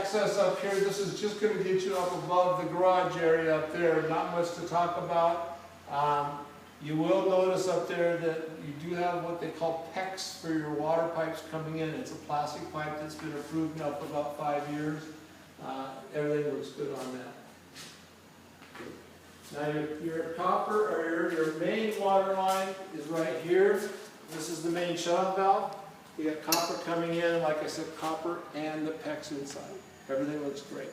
access up here, this is just going to get you up above the garage area up there. Not much to talk about. You will notice up there that you do have what they call PEX for your water pipes coming in. It's a plastic pipe that's been approved now for about 5 years. Everything looks good on that. Now your copper, or your main water line is right here. This is the main shut-off valve. You got copper coming in, like I said, copper and the PEX inside. Everything looks great.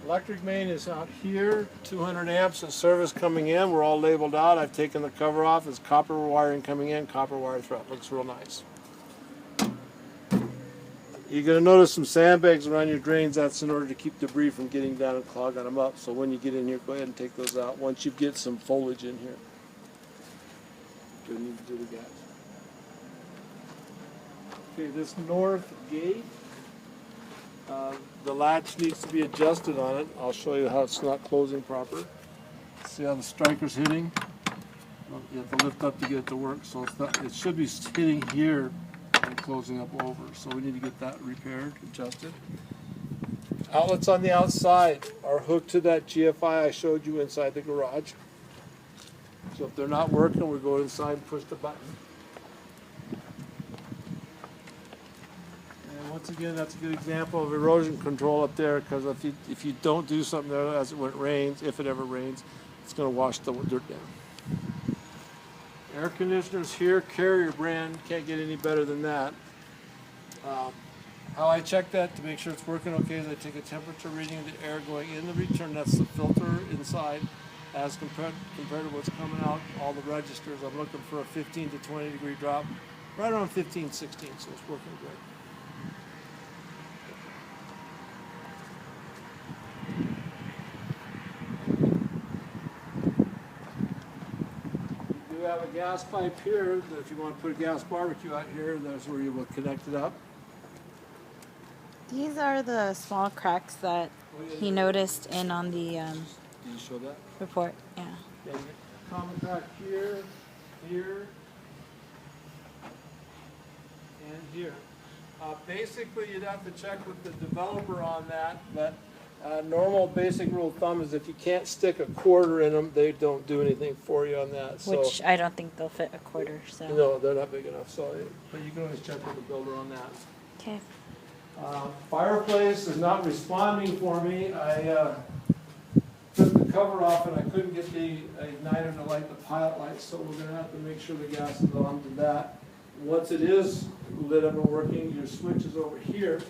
Electric main is out here, 200 amps of service coming in. We're all labeled out. I've taken the cover off. It's copper wiring coming in, copper wire throughout. Looks real nice. You're going to notice some sandbags around your drains. That's in order to keep debris from getting down and clogging them up. So when you get in here, go ahead and take those out once you get some foliage in here. Good, need to do the gas. Okay, this north gate, the latch needs to be adjusted on it. I'll show you how it's not closing proper. See how the striker's hitting? You have to lift up to get it to work. So it's not, it should be hitting here and closing up over. So we need to get that repaired, adjusted. Outlets on the outside are hooked to that GFI I showed you inside the garage. So if they're not working, we go inside and push the button. And once again, that's a good example of erosion control up there, because if you don't do something there as when it rains, if it ever rains, it's going to wash the dirt down. Air conditioners here, Carrier brand, can't get any better than that. How I check that to make sure it's working okay is I take a temperature reading of the air going in the return. That's the filter inside, as compared to what's coming out, all the registers. I'm looking for a 15 to 20 degree drop, right around 15, 16, so it's working great. You do have a gas pipe here, that if you want to put a gas barbecue out here, that's where you will connect it up. These are the small cracks that he noticed in on the Did you show that? report. Yeah. Yeah, you get common crack here, here, and here. Basically, you'd have to check with the developer on that, but normal basic rule of thumb is if you can't stick a quarter in them, they don't do anything for you on that. So, Which I don't think they'll fit a quarter. So. no, they're not big enough. So, but you can always check with the builder on that. Okay. Fireplace is not responding for me. I took the cover off and I couldn't get the igniter to light the pilot light, so we're going to have to make sure the gas is on to that. Once it is lit up and working, your switch is over here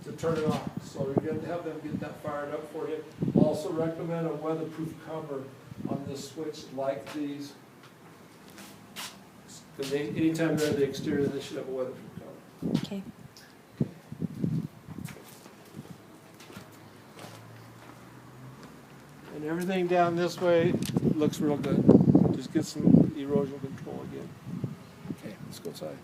to turn it on. So you're going to have them get that fired up for you. Also recommend a weatherproof cover on this switch like these. Because anytime they're at the exterior, they should have a weatherproof cover. Okay. And everything down this way looks real good. Just get some erosion control again. Okay, let's go inside.